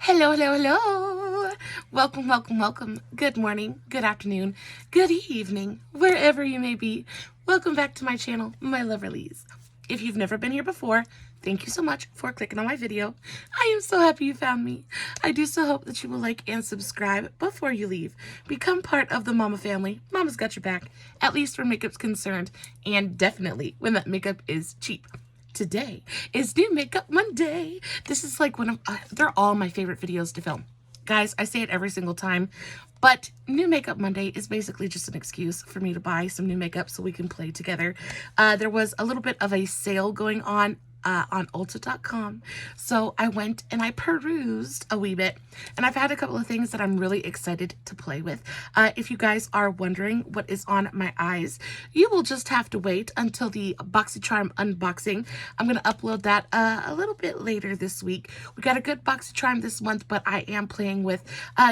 Hello, hello, hello. Welcome, welcome, welcome. Good morning, good afternoon, good evening, wherever you may be. Welcome back to my channel, my lovelies. If you've never been here before, thank you so much for clicking on my video. I am so happy you found me. I do so hope that you will like and subscribe before you leave. Become part of the Mama family. Mama's got your back, at least where makeup's concerned, and definitely when that makeup is cheap. Today is New Makeup Monday. This is like one of, they're all my favorite videos to film. Guys, I say it every single time, but New Makeup Monday is basically just an excuse for me to buy some new makeup so we can play together. There was a little bit of a sale going on Ulta.com. So I went and I perused a wee bit, and I've had a couple of things that I'm really excited to play with. If you guys are wondering what is on my eyes, you will just have to wait until the BoxyCharm unboxing. I'm going to upload that a little bit later this week. We got a good BoxyCharm this month, but I am playing with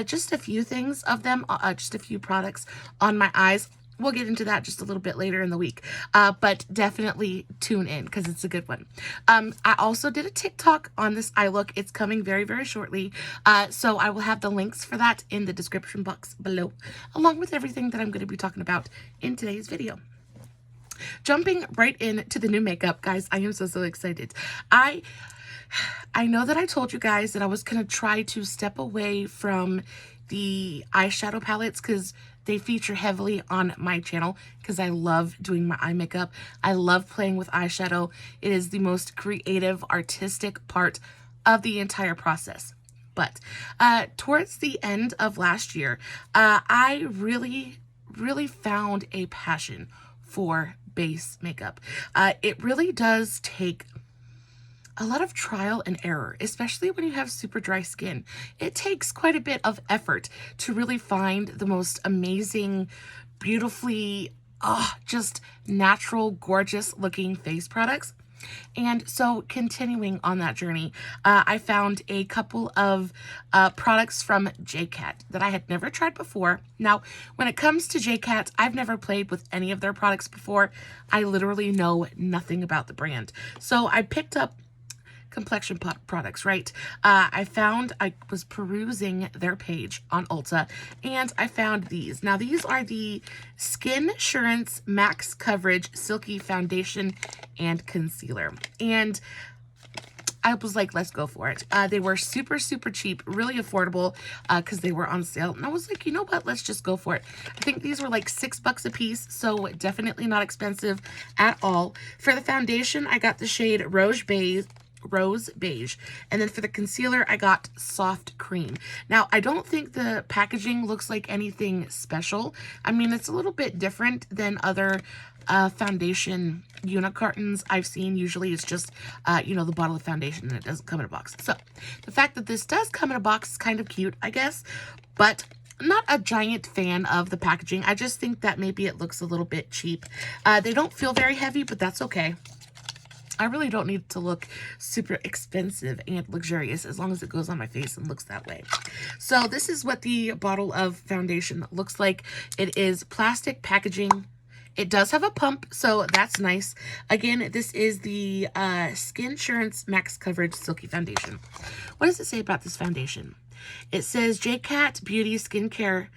just a few things of them, just a few products on my eyes. We'll get into that just a little bit later in the week, but definitely tune in because it's a good one. I also did a TikTok on this eye look. It's coming very, very shortly, so I will have the links for that in the description box below, along with everything that I'm going to be talking about in today's video. Jumping right into the new makeup, guys, I am so excited. I know that I told you guys that I was going to try to step away from the eyeshadow palettes because they feature heavily on my channel because I love doing my eye makeup. I love playing with eyeshadow. It is the most creative, artistic part of the entire process. But towards the end of last year, I really found a passion for base makeup. It really does take a lot of trial and error, especially when you have super dry skin. It takes quite a bit of effort to really find the most amazing, beautifully, just natural, gorgeous looking face products. And so continuing on that journey, I found a couple of products from Jcat that I had never tried before. Now, when it comes to Jcat, I've never played with any of their products before. I literally know nothing about the brand. So I picked up complexion products, right? I was perusing their page on Ulta, and I found these. Now, these are the Skin Assurance Max Coverage Silky Foundation and Concealer. And I was like, let's go for it. They were super cheap, really affordable because they were on sale. And I was like, you know what? Let's just go for it. I think these were like $6 a piece, so definitely not expensive at all. For the foundation, I got the shade Rose Beige, and then for the concealer I got Soft Cream. Now, I don't think the packaging looks like anything special. I mean, it's a little bit different than other foundation unit cartons I've seen. Usually it's just the bottle of foundation and it doesn't come in a box. So the fact that this does come in a box is kind of cute, I guess, but I'm not a giant fan of the packaging. I just think that maybe it looks a little bit cheap. They don't feel very heavy, but that's okay. I really don't need to look super expensive and luxurious as long as it goes on my face and looks that way. So this is what the bottle of foundation looks like. It is plastic packaging. It does have a pump, so that's nice. Again, this is the Skin Assurance Max Coverage Silky Foundation. What does it say about this foundation? It says Jcat Beauty Skincare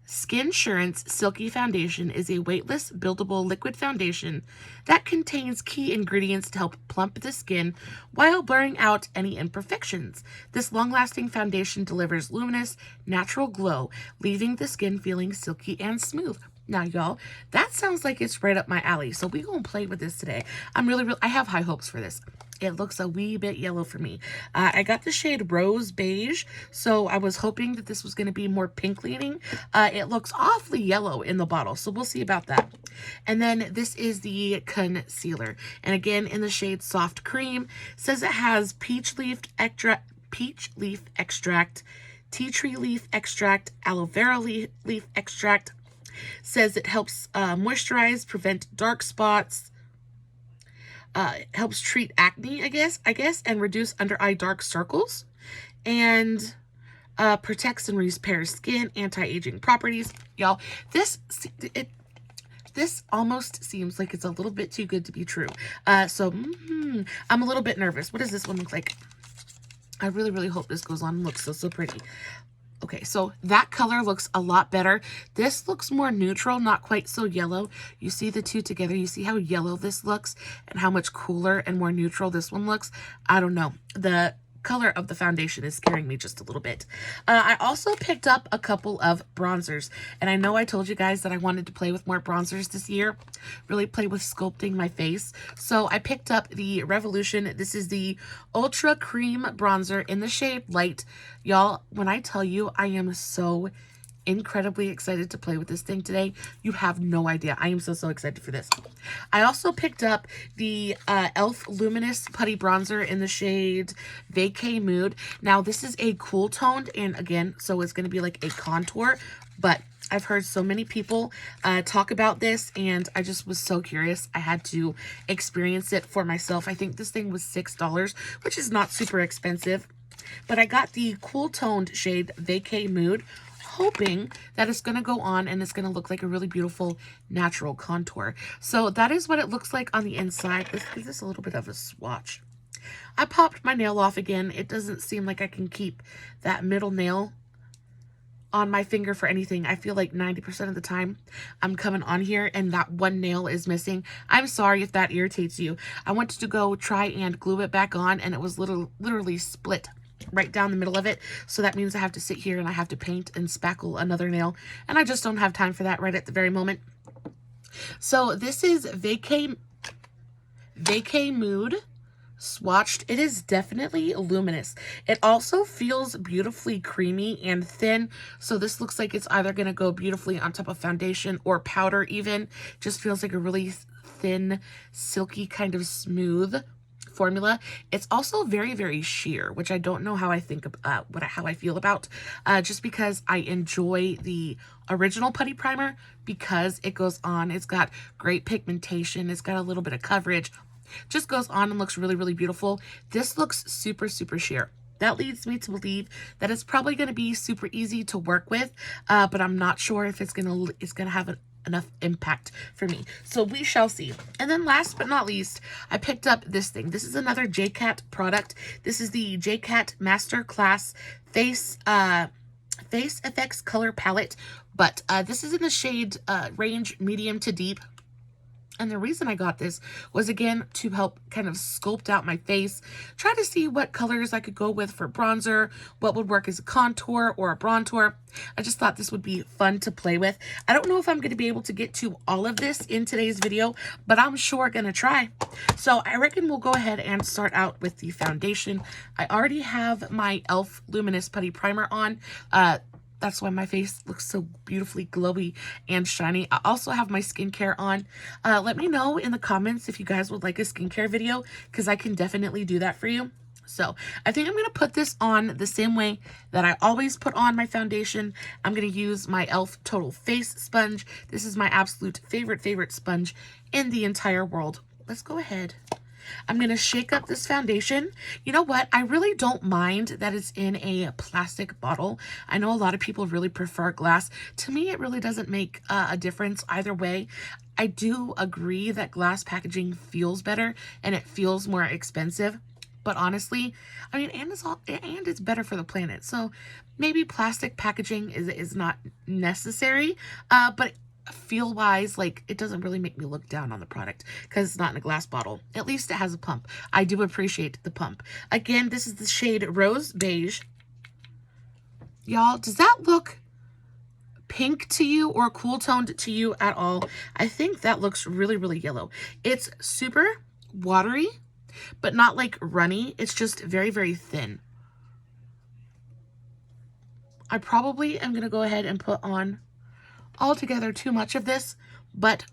Skin Assurance Silky Foundation is a weightless, buildable liquid foundation that contains key ingredients to help plump the skin while blurring out any imperfections. This long-lasting foundation delivers luminous, natural glow, leaving the skin feeling silky and smooth. Now, y'all, that sounds like it's right up my alley, so we're going to play with this today. I have high hopes for this. It looks a wee bit yellow for me. I got the shade Rose Beige, so I was hoping that this was going to be more pink leaning. It looks awfully yellow in the bottle, so we'll see about that. And then this is the concealer. And again, in the shade Soft Cream, says it has peach leaf extract, tea tree leaf extract, aloe vera leaf extract. Says it helps moisturize, prevent dark spots, helps treat acne, I guess, and reduce under eye dark circles, and protects and repairs skin, anti-aging properties. Y'all, this almost seems like it's a little bit too good to be true. So I'm a little bit nervous. What does this one look like? I really, really hope this goes on and looks so, so pretty. Okay, so that color looks a lot better. This looks more neutral, not quite so yellow. You see the two together, you see how yellow this looks and how much cooler and more neutral this one looks. I don't know. The color of the foundation is scaring me just a little bit. I also picked up a couple of bronzers, and I know I told you guys that I wanted to play with more bronzers this year, really play with sculpting my face. So I picked up the Revolution. This is the Ultra Cream Bronzer in the shade Light. Y'all, when I tell you I am so incredibly excited to play with this thing today, you have no idea. I am so, so excited for this. I also picked up the Elf Luminous Putty Bronzer in the shade Vacay Mood. Now, this is a cool toned, and again, so it's going to be like a contour, but I've heard so many people talk about this, and I just was so curious. I had to experience it for myself. I think this thing was $6, which is not super expensive, but I got the cool toned shade Vacay Mood, hoping that it's going to go on and it's going to look like a really beautiful natural contour. So that is what it looks like on the inside. Let's give this a little bit of a swatch. I popped my nail off again. It doesn't seem like I can keep that middle nail on my finger for anything. I feel like 90% of the time I'm coming on here and that one nail is missing. I'm sorry if that irritates you. I wanted to go try and glue it back on, and it was literally split right down the middle of it. So that means I have to sit here and I have to paint and spackle another nail, and I just don't have time for that right at the very moment. So this is Vacay Mood swatched. It is definitely luminous. It also feels beautifully creamy and thin, so this looks like it's either going to go beautifully on top of foundation or powder even. Just feels like a really thin, silky, kind of smooth formula. It's also very, very sheer, which I don't know how I think about how I feel about, just because I enjoy the original putty primer because it goes on. It's got great pigmentation. It's got a little bit of coverage. Just goes on and looks really, really beautiful. This looks super, super sheer. That leads me to believe that it's probably going to be super easy to work with, but I'm not sure if it's gonna have enough impact for me. So we shall see. And then last but not least, I picked up this thing. This is another JCat product. This is the JCat Masterclass Face FX Color Palette, but this is in the shade range medium to deep. And the reason I got this was, again, to help kind of sculpt out my face, try to see what colors I could go with for bronzer, what would work as a contour or a bronzer. I just thought this would be fun to play with. I don't know if I'm going to be able to get to all of this in today's video, but I'm sure going to try. So I reckon we'll go ahead and start out with the foundation. I already have my Elf Luminous Putty Primer on. That's why my face looks so beautifully glowy and shiny. I also have my skincare on. Let me know in the comments if you guys would like a skincare video, because I can definitely do that for you. So I think I'm going to put this on the same way that I always put on my foundation. I'm going to use my Elf Total Face Sponge. This is my absolute favorite sponge in the entire world. Let's go ahead. I'm going to shake up this foundation. You know what? I really don't mind that it's in a plastic bottle. I know a lot of people really prefer glass. To me, it really doesn't make a difference either way. I do agree that glass packaging feels better and it feels more expensive. But honestly, I mean, and it's better for the planet. So maybe plastic packaging is not necessary, but feel wise, like, it doesn't really make me look down on the product because it's not in a glass bottle. At least it has a pump. I do appreciate the pump. Again, this is the shade Rose Beige. Y'all, does that look pink to you or cool toned to you at all? I think that looks really, really yellow. It's super watery, but not like runny. It's just very, very thin. I probably am going to go ahead and put on altogether too much of this, but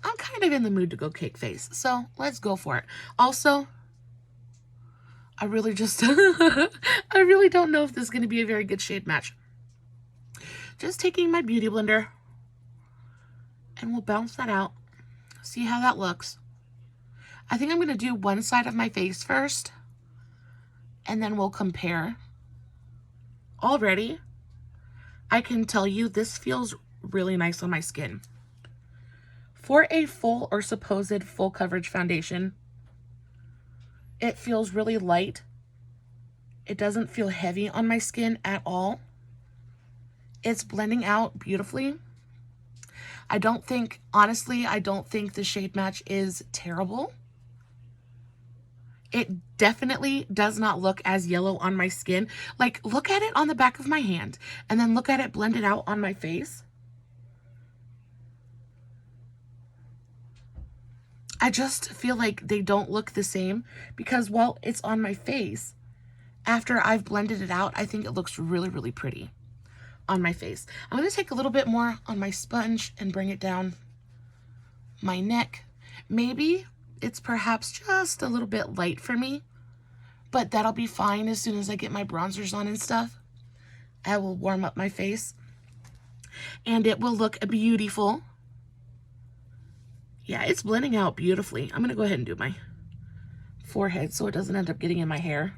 I'm kind of in the mood to go cake face, so let's go for it. Also, I really just I really don't know if this is going to be a very good shade match. Just taking my beauty blender and we'll bounce that out, see how that looks. I think I'm going to do one side of my face first and then we'll compare. Already I can tell you this feels really nice on my skin. For a full or supposed full coverage foundation, it feels really light It doesn't feel heavy on my skin at all. It's blending out beautifully. I don't think, honestly, I don't think the shade match is terrible. It definitely does not look as yellow on my skin. Like, look at it on the back of my hand and then look at it blended out on my face. I just feel like they don't look the same because while it's on my face, after I've blended it out, I think it looks really, really pretty on my face. I'm going to take a little bit more on my sponge and bring it down my neck. Maybe it's perhaps just a little bit light for me, but that'll be fine as soon as I get my bronzers on and stuff. I will warm up my face and it will look beautiful. Yeah, it's blending out beautifully. I'm going to go ahead and do my forehead so it doesn't end up getting in my hair,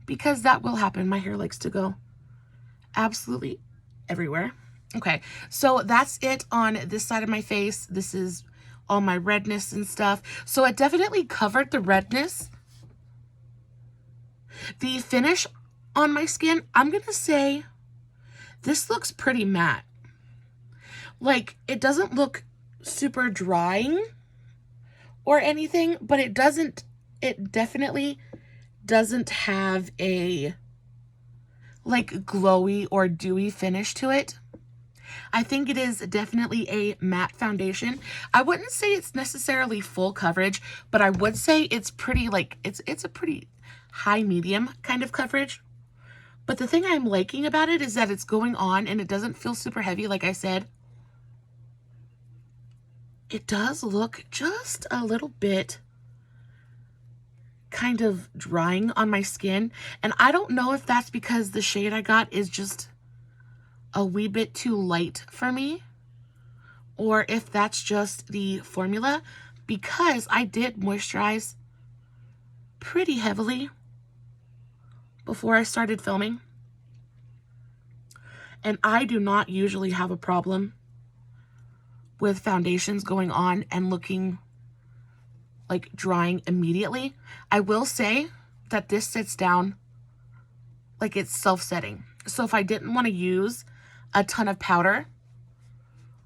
because that will happen. My hair likes to go absolutely everywhere. Okay, so that's it on this side of my face. This is all my redness and stuff. So it definitely covered the redness. The finish on my skin, I'm going to say this looks pretty matte. Like, it doesn't look super drying or anything, but it definitely doesn't have a like glowy or dewy finish to it. I think it is definitely a matte foundation. I wouldn't say it's necessarily full coverage, but I would say it's pretty, like, it's a pretty high medium kind of coverage. But the thing I'm liking about it is that it's going on and it doesn't feel super heavy, like I said. It does look just a little bit kind of drying on my skin. And I don't know if that's because the shade I got is just a wee bit too light for me, or if that's just the formula, because I did moisturize pretty heavily before I started filming. And I do not usually have a problem with foundations going on and looking like drying immediately. I will say that this sits down like it's self-setting. So if I didn't want to use a ton of powder,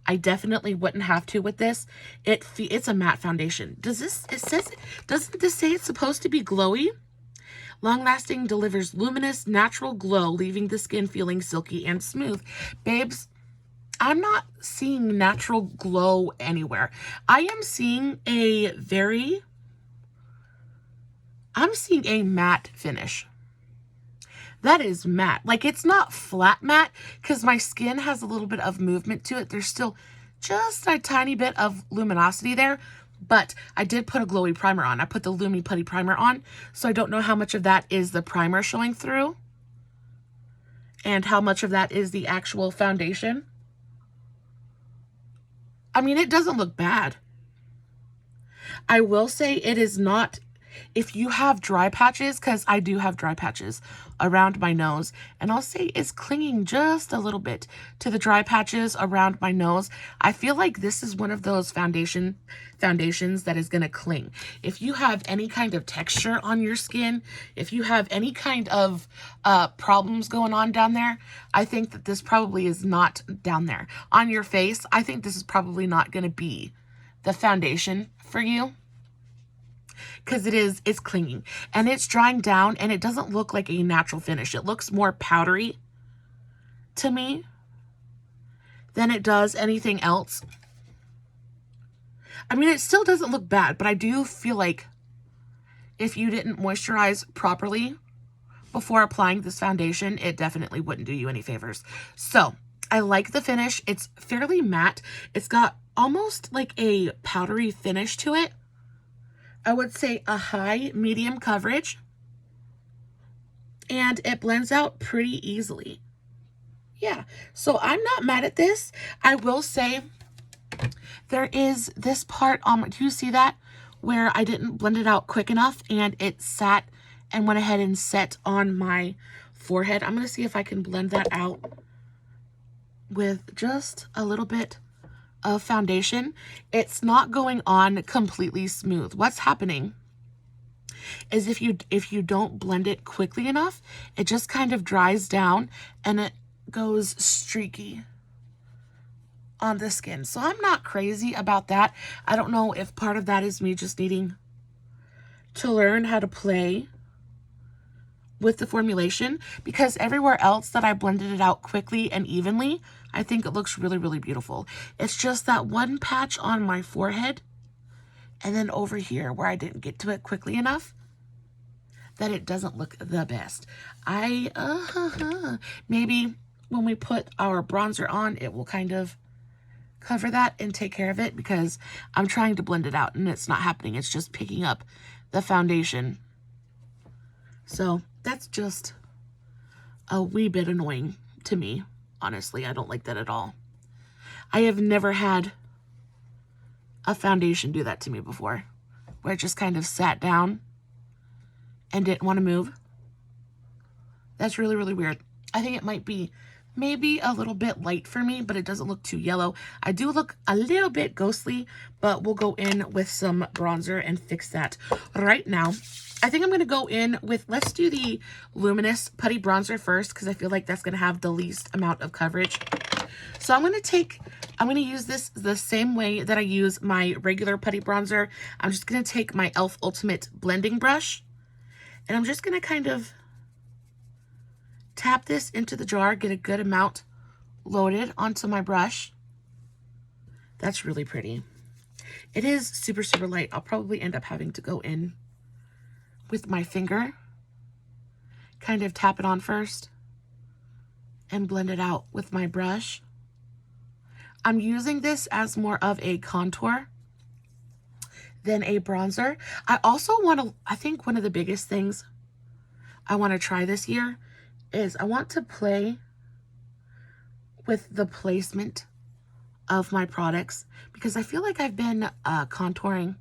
I definitely wouldn't have to with this. It's a matte foundation. Doesn't this say it's supposed to be glowy? Long-lasting, delivers luminous, natural glow, leaving the skin feeling silky and smooth. Babes, I'm not seeing natural glow anywhere. I'm seeing a matte finish. That is matte. Like, it's not flat matte because my skin has a little bit of movement to it. There's still just a tiny bit of luminosity there, but I did put a glowy primer on. I put the Lumi Putty Primer on, so I don't know how much of that is the primer showing through and how much of that is the actual foundation. I mean, it doesn't look bad. I will say it is not, if you have dry patches, because I do have dry patches around my nose, and I'll say it's clinging just a little bit to the dry patches around my nose. I feel like this is one of those foundations that is going to cling. If you have any kind of texture on your skin, if you have any kind of problems going on down there, I think that this probably is not down there. On your face, I think this is probably not going to be the foundation for you, because it's clinging and it's drying down and it doesn't look like a natural finish. It looks more powdery to me than it does anything else. I mean, it still doesn't look bad, but I do feel like if you didn't moisturize properly before applying this foundation, it definitely wouldn't do you any favors. So I like the finish. It's fairly matte. It's got almost like a powdery finish to it. I would say a high medium coverage, and it blends out pretty easily. Yeah, so I'm not mad at this. I will say there is this part do you see that, where I didn't blend it out quick enough and it sat and went ahead and set on my forehead? I'm going to see if I can blend that out with just a little bit of foundation. It's not going on completely smooth. What's happening is if you don't blend it quickly enough, it just kind of dries down and it goes streaky on the skin. So I'm not crazy about that. I don't know if part of that is me just needing to learn how to play with the formulation, because everywhere else that I blended it out quickly and evenly, I think it looks really, really beautiful. It's just that one patch on my forehead and then over here where I didn't get to it quickly enough that it doesn't look the best. Maybe when we put our bronzer on, it will kind of cover that and take care of it, because I'm trying to blend it out and it's not happening. It's just picking up the foundation. So that's just a wee bit annoying to me. Honestly, I don't like that at all. I have never had a foundation do that to me before, where it just kind of sat down and didn't want to move. That's really, really weird. I think it might be maybe a little bit light for me, but it doesn't look too yellow. I do look a little bit ghostly, but we'll go in with some bronzer and fix that right now. I think I'm going to go in with, let's do the Luminous Putty Bronzer first, because I feel like that's going to have the least amount of coverage. So I'm going to use this the same way that I use my regular putty bronzer. I'm just going to take my Elf Ultimate blending brush, and I'm just going to kind of tap this into the jar, get a good amount loaded onto my brush. That's really pretty. It is super, super light. I'll probably end up having to go in with my finger, kind of tap it on first and blend it out with my brush. I'm using this as more of a contour than a bronzer. I also want to, I think one of the biggest things I want to try this year is I want to play with the placement of my products, because I feel like I've been contouring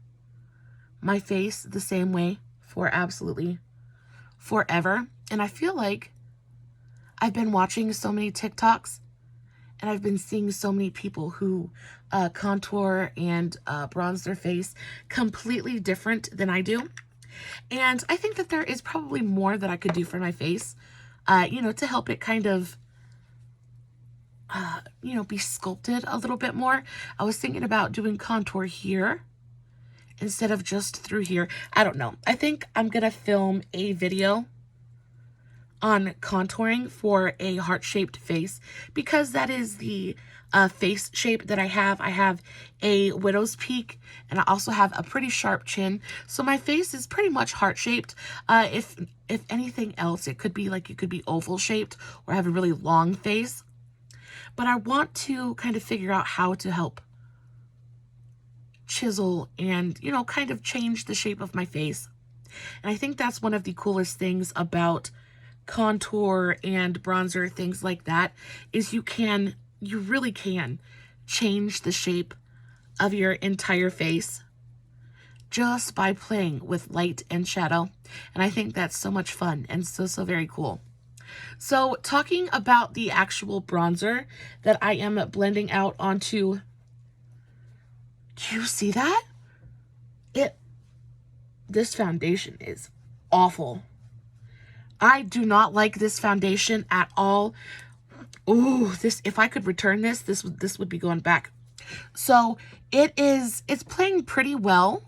my face the same way for absolutely forever. And I feel like I've been watching so many TikToks and I've been seeing so many people who contour and bronze their face completely different than I do. And I think that there is probably more that I could do for my face, you know, to help it kind of, you know, be sculpted a little bit more. I was thinking about doing contour here instead of just through here. I don't know. I think I'm going to film a video on contouring for a heart-shaped face, because that is the face shape that I have. I have a widow's peak, and I also have a pretty sharp chin. So my face is pretty much heart-shaped. If anything else, it could be like, it could be oval-shaped, or have a really long face. But I want to kind of figure out how to help chisel and, you know, kind of change the shape of my face. And I think that's one of the coolest things about contour and bronzer, things like that, is you really can change the shape of your entire face just by playing with light and shadow. And I think that's so much fun and so very cool. So talking about the actual bronzer that I am blending out onto, do you see that? This foundation is awful. I do not like this foundation at all. Ooh, if I could return this would be going back. So it's playing pretty well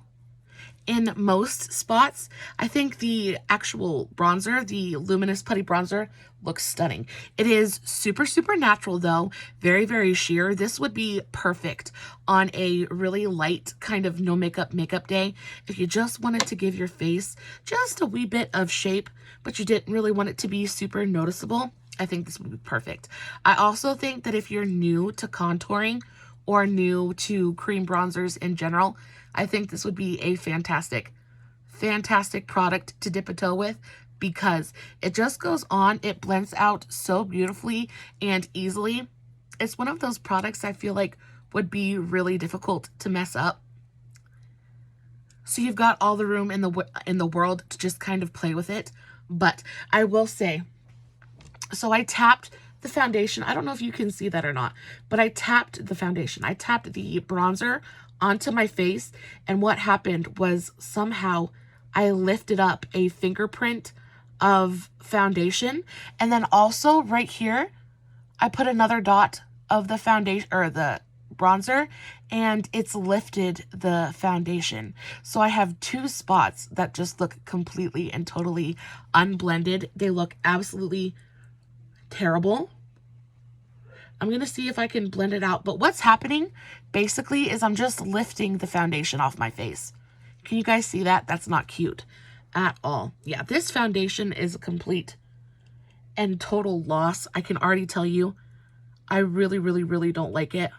in most spots. I think the actual bronzer, the Luminous Putty Bronzer, looks stunning. It is super, super natural though. Very, very sheer. This would be perfect on a really light kind of no makeup day. If you just wanted to give your face just a wee bit of shape, but you didn't really want it to be super noticeable, I think this would be perfect. I also think that if you're new to contouring or new to cream bronzers in general, I think this would be a fantastic product to dip a toe with, because it just goes on, it blends out so beautifully and easily. It's one of those products I feel like would be really difficult to mess up. So you've got all the room in the world to just kind of play with it. But I will say, so I tapped the foundation. I don't know if you can see that or not, but I tapped the foundation. I tapped the bronzer onto my face, and what happened was somehow I lifted up a fingerprint of foundation. And then also right here, I put another dot of the foundation or the bronzer, and it's lifted the foundation. So I have two spots that just look completely and totally unblended. They look absolutely terrible. I'm going to see if I can blend it out. But what's happening basically is I'm just lifting the foundation off my face. Can you guys see that? That's not cute at all. Yeah, this foundation is a complete and total loss. I can already tell you, I really, really, really don't like it.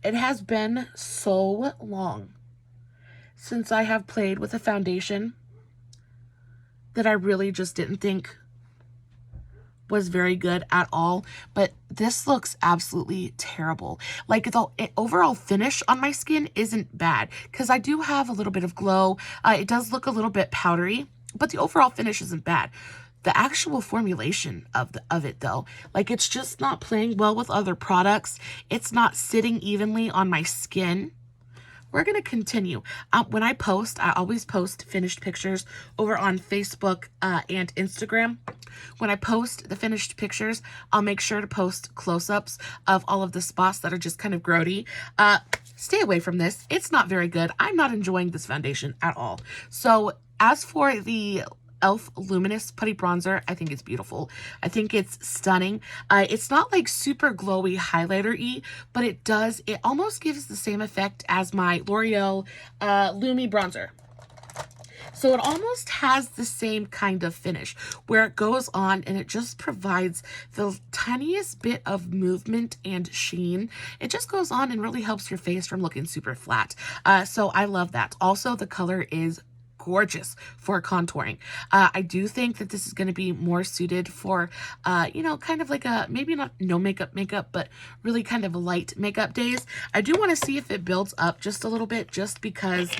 It has been so long since I have played with a foundation that I really just didn't think was very good at all, but this looks absolutely terrible. Like the overall finish on my skin isn't bad because I do have a little bit of glow. It does look a little bit powdery, but the overall finish isn't bad. The actual formulation of it though, like it's just not playing well with other products. It's not sitting evenly on my skin. We're going to continue. When I post, I always post finished pictures over on Facebook and Instagram. When I post the finished pictures, I'll make sure to post close-ups of all of the spots that are just kind of grody. Stay away from this. It's not very good. I'm not enjoying this foundation at all. So as for the Elf Luminous Putty Bronzer, I think it's beautiful. I think it's stunning. It's not like super glowy highlighter-y, but it almost gives the same effect as my L'Oreal Lumi Bronzer. So it almost has the same kind of finish where it goes on and it just provides the tiniest bit of movement and sheen. It just goes on and really helps your face from looking super flat. So I love that. Also, the color is gorgeous for contouring. I do think that this is going to be more suited for, you know, kind of like a, maybe not no makeup, but really kind of light makeup days. I do want to see if it builds up just a little bit, just because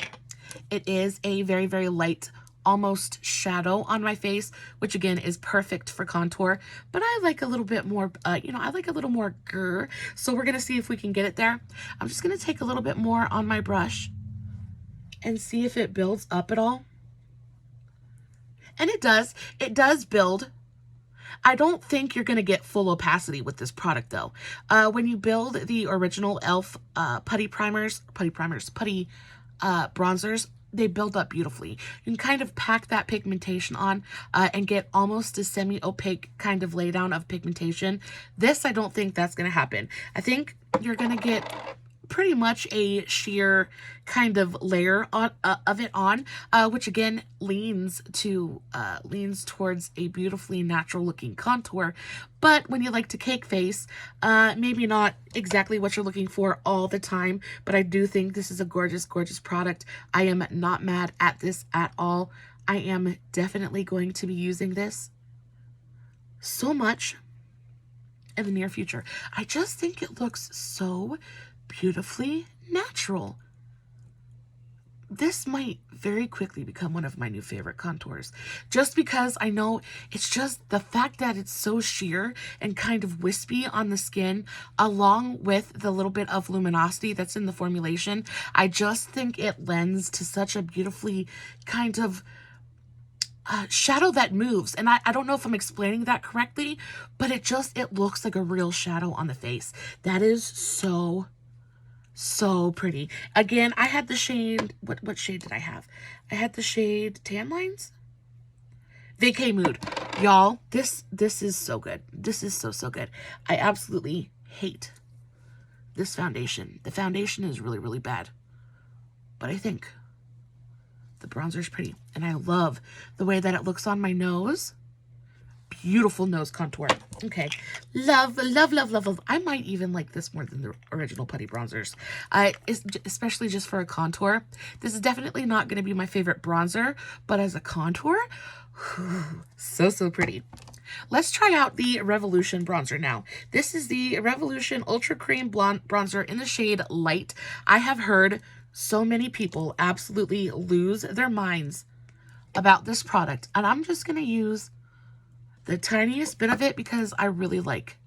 it is a very, very light, almost shadow on my face, which again is perfect for contour, but I like a little bit more, you know, I like a little more grr. So we're going to see if we can get it there. I'm just going to take a little bit more on my brush and see if it builds up at all. And it does build. I don't think you're going to get full opacity with this product though. When you build the original Elf putty bronzers, they build up beautifully. You can kind of pack that pigmentation on and get almost a semi-opaque kind of laydown of pigmentation. This, I don't think that's going to happen. I think you're going to get pretty much a sheer kind of layer of it on, which again leans towards a beautifully natural looking contour. But when you like to cake face, maybe not exactly what you're looking for all the time, but I do think this is a gorgeous, gorgeous product. I am not mad at this at all. I am definitely going to be using this so much in the near future. I just think it looks so beautifully natural. This might very quickly become one of my new favorite contours, just because I know it's just the fact that it's so sheer and kind of wispy on the skin, along with the little bit of luminosity that's in the formulation. I just think it lends to such a beautifully kind of shadow that moves. And I don't know if I'm explaining that correctly, but it looks like a real shadow on the face. That is so pretty. Again, I had the shade, what shade did I have? I had the shade Tan Lines? Vacay Mood. Y'all, this is so good. This is so good. I absolutely hate this foundation. The foundation is really, really bad. But I think the bronzer is pretty. And I love the way that it looks on my nose. Beautiful nose contour. Okay. Love. I might even like this more than the original putty bronzers. Especially just for a contour. This is definitely not going to be my favorite bronzer, but as a contour, whew, so pretty. Let's try out the Revolution bronzer now. This is the Revolution Ultra Cream Blonde Bronzer in the shade Light. I have heard so many people absolutely lose their minds about this product, and I'm just going to use the tiniest bit of it because I really like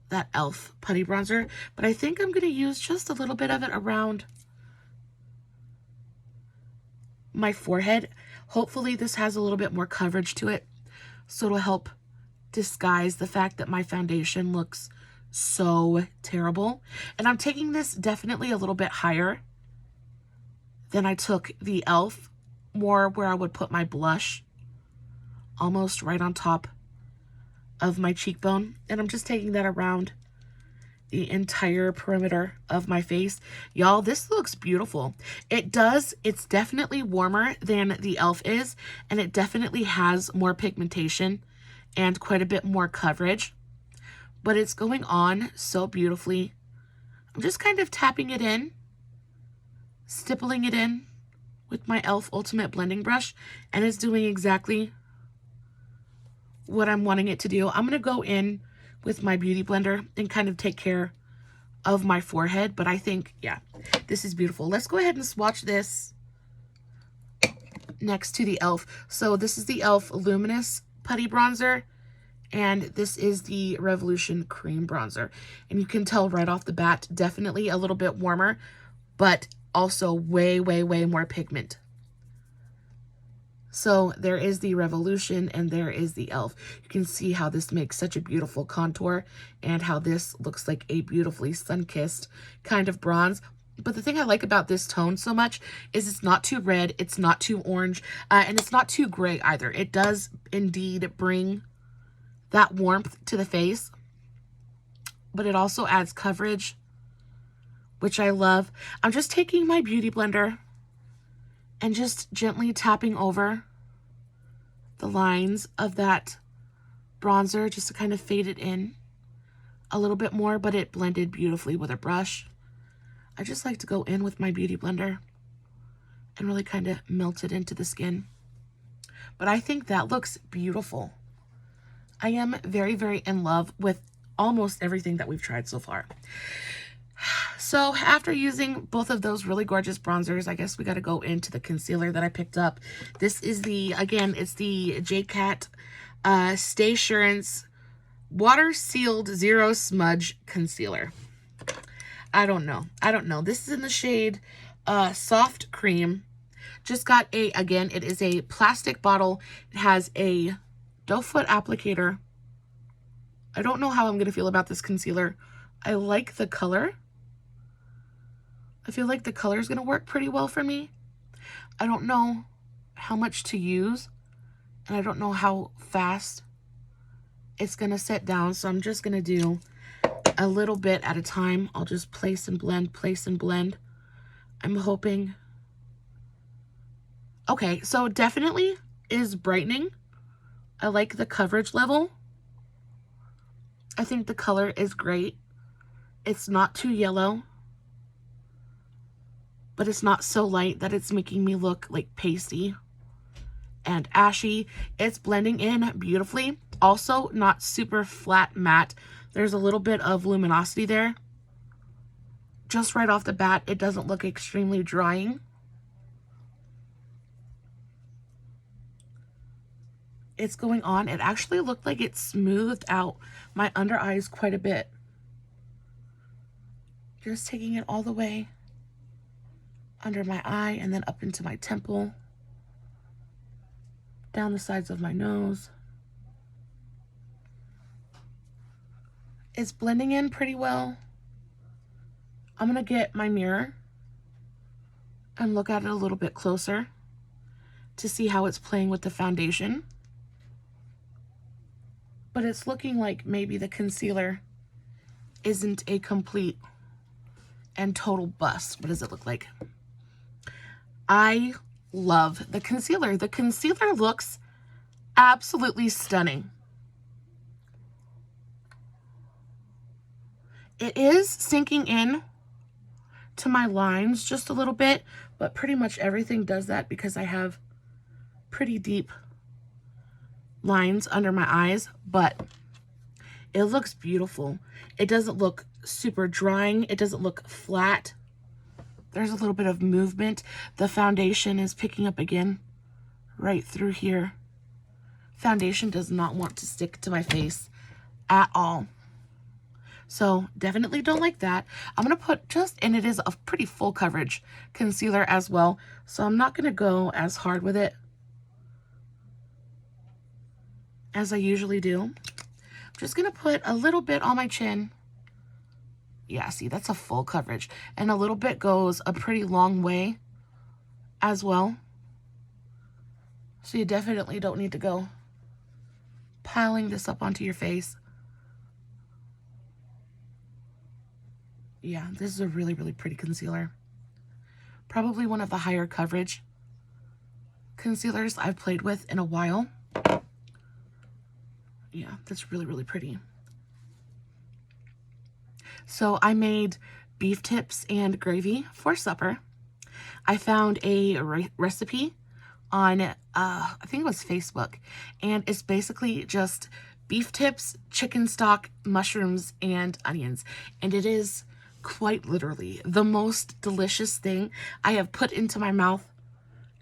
that Elf putty bronzer, but I think I'm going to use just a little bit of it around my forehead. Hopefully this has a little bit more coverage to it, so it'll help disguise the fact that my foundation looks so terrible. And I'm taking this definitely a little bit higher than I took the Elf, more where I would put my blush almost right on top of my cheekbone. And I'm just taking that around the entire perimeter of my face. Y'all, this looks beautiful. It's definitely warmer than the Elf is, and it definitely has more pigmentation and quite a bit more coverage, but it's going on so beautifully. I'm just kind of tapping it in, stippling it in with my Elf Ultimate Blending Brush, and it's doing exactly what I'm wanting it to do. I'm gonna go in with my Beauty Blender and kind of take care of my forehead, but I think, yeah, this is beautiful. Let's go ahead and swatch this next to the Elf. So this is the Elf Luminous Putty Bronzer, and this is the Revolution Cream Bronzer. And you can tell right off the bat, definitely a little bit warmer, but also way, way, way more pigment. So there is the Revolution and there is the Elf. You can see how this makes such a beautiful contour and how this looks like a beautifully sun-kissed kind of bronze. But the thing I like about this tone so much is it's not too red, it's not too orange, and it's not too gray either. It does indeed bring that warmth to the face, but it also adds coverage, which I love. I'm just taking my Beauty Blender and just gently tapping over the lines of that bronzer just to kind of fade it in a little bit more, but it blended beautifully with a brush. I just like to go in with my Beauty Blender and really kind of melt it into the skin. But I think that looks beautiful. I am very, very in love with almost everything that we've tried so far. So after using both of those really gorgeous bronzers, I guess we got to go into the concealer that I picked up. This is it's the JCat Stay Assurance Water Sealed Zero Smudge Concealer. I don't know. This is in the shade Soft Cream. Just got it is a plastic bottle. It has a doe foot applicator. I don't know how I'm going to feel about this concealer. I like the color. I feel like the color is going to work pretty well for me. I don't know how much to use, and I don't know how fast it's going to set down, so I'm just going to do a little bit at a time. I'll just place and blend, place and blend. I'm hoping. Okay, so definitely is brightening. I like the coverage level. I think the color is great. It's not too yellow, but it's not so light that it's making me look like pasty and ashy. It's blending in beautifully. Also, not super flat matte. There's a little bit of luminosity there. Just right off the bat, it doesn't look extremely drying. It's going on. It actually looked like it smoothed out my under eyes quite a bit. Just taking it all the way under my eye and then up into my temple, down the sides of my nose. It's blending in pretty well. I'm gonna get my mirror and look at it a little bit closer to see how it's playing with the foundation. But it's looking like maybe the concealer isn't a complete and total bust. What does it look like? I love the concealer. The concealer looks absolutely stunning. It is sinking in to my lines just a little bit, but pretty much everything does that because I have pretty deep lines under my eyes, but it looks beautiful. It doesn't look super drying. It doesn't look flat. There's a little bit of movement. The foundation is picking up again right through here. Foundation does not want to stick to my face at all. So definitely don't like that. I'm going to put just, and it is a pretty full coverage concealer as well. So I'm not going to go as hard with it as I usually do. I'm just going to put a little bit on my chin. Yeah, see, that's a full coverage. And a little bit goes a pretty long way as well. So you definitely don't need to go piling this up onto your face. Yeah, this is a really, really pretty concealer. Probably one of the higher coverage concealers I've played with in a while. Yeah, that's really, really pretty. So I made beef tips and gravy for supper. I found a recipe on, I think it was Facebook, and it's basically just beef tips, chicken stock, mushrooms, and onions. And it is quite literally the most delicious thing I have put into my mouth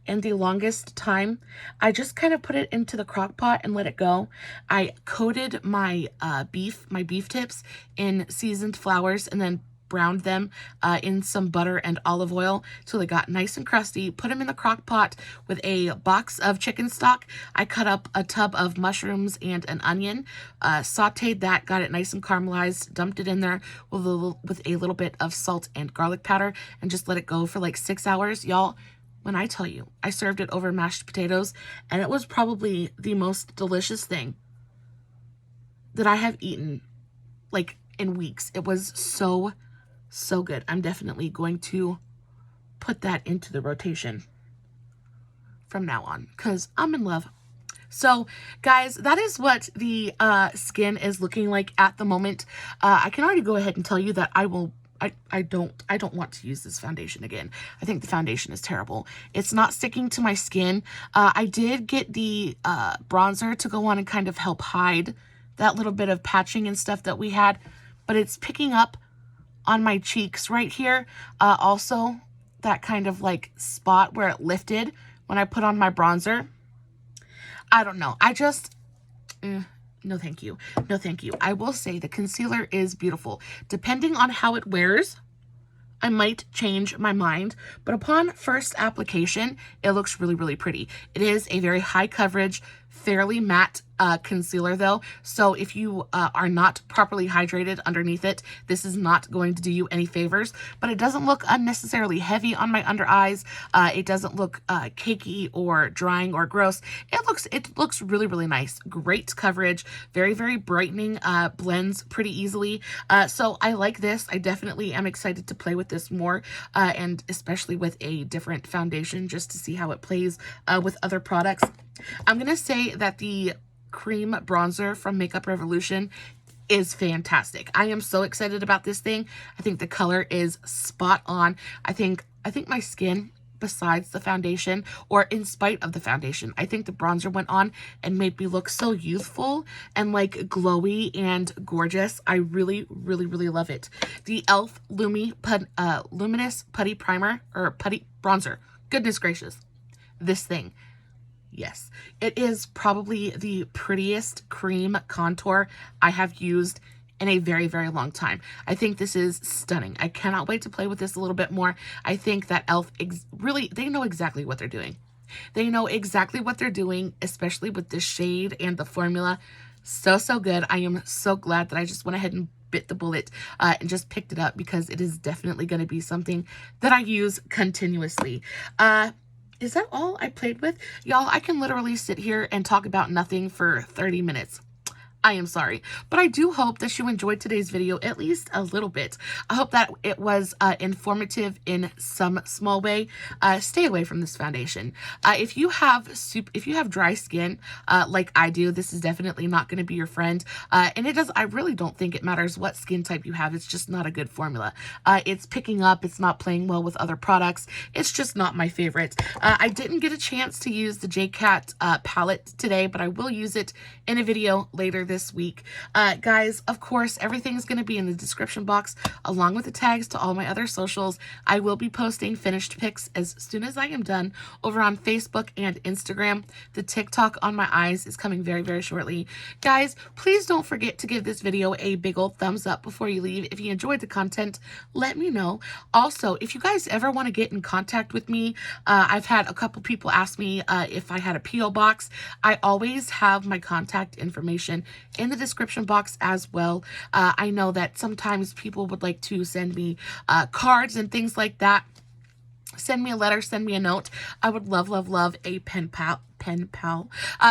in the longest time. I just kind of put it into the crock pot and let it go. I coated my beef tips in seasoned flours and then browned them in some butter and olive oil till they got nice and crusty. Put them in the crock pot with a box of chicken stock. I cut up a tub of mushrooms and an onion, sauteed that, got it nice and caramelized, dumped it in there with a little bit of salt and garlic powder, and just let it go for like 6 hours. Y'all, when I tell you, I served it over mashed potatoes, and it was probably the most delicious thing that I have eaten like in weeks. It was so good. I'm definitely going to put that into the rotation from now on because I'm in love. So guys, that is what the skin is looking like at the moment. I can already go ahead and tell you that I don't want to use this foundation again. I think the foundation is terrible. It's not sticking to my skin. I did get the bronzer to go on and kind of help hide that little bit of patching and stuff that we had, but it's picking up on my cheeks right here. Also, that kind of like spot where it lifted when I put on my bronzer. I don't know. I just, no thank you. No thank you. I will say the concealer is beautiful. Depending on how it wears, I might change my mind, but upon first application, it looks really, really pretty. It is a very high coverage, fairly matte concealer though, so if you are not properly hydrated underneath it, this is not going to do you any favors, but it doesn't look unnecessarily heavy on my under eyes. It doesn't look cakey or drying or gross. It looks really, really nice. Great coverage, very, very brightening, blends pretty easily. So I like this. I definitely am excited to play with this more, and especially with a different foundation just to see how it plays with other products. I'm going to say that the cream bronzer from Makeup Revolution is fantastic. I am so excited about this thing. I think the color is spot on. I think my skin, besides the foundation, or in spite of the foundation, I think the bronzer went on and made me look so youthful and like glowy and gorgeous. I really, really, really love it. The Elf Lumi Luminous Putty Primer, or Putty Bronzer. Goodness gracious. This thing. Yes, it is probably the prettiest cream contour I have used in a very, very long time. I think this is stunning. I cannot wait to play with this a little bit more. I think that Elf really, they know exactly what they're doing. They know exactly what they're doing, especially with this shade and the formula. So good. I am so glad that I just went ahead and bit the bullet and just picked it up, because it is definitely going to be something that I use continuously. Is that all I played with? Y'all, I can literally sit here and talk about nothing for 30 minutes. I am sorry, but I do hope that you enjoyed today's video at least a little bit. I hope that it was informative in some small way. Stay away from this foundation. If you have dry skin like I do, this is definitely not going to be your friend. And I really don't think it matters what skin type you have. It's just not a good formula. It's picking up. It's not playing well with other products. It's just not my favorite. I didn't get a chance to use the JCat palette today, but I will use it in a video later this this week. Guys, of course, everything is going to be in the description box along with the tags to all my other socials. I will be posting finished pics as soon as I am done over on Facebook and Instagram. The TikTok on my eyes is coming very, very shortly. Guys, please don't forget to give this video a big old thumbs up before you leave. If you enjoyed the content, let me know. Also, if you guys ever want to get in contact with me, I've had a couple people ask me if I had a P.O. box. I always have my contact information in the description box as well. I know that sometimes people would like to send me cards and things like that. Send me a letter, send me a note. I would love, love, love a pen pal.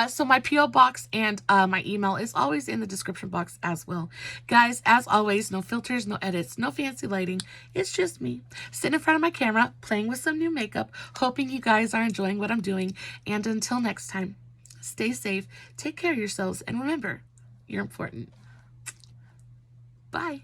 So my P.O. box and my email is always in the description box as well. Guys, as always, no filters, no edits, no fancy lighting. It's just me sitting in front of my camera, playing with some new makeup, hoping you guys are enjoying what I'm doing. And until next time, stay safe, take care of yourselves, and remember, you're important. Bye.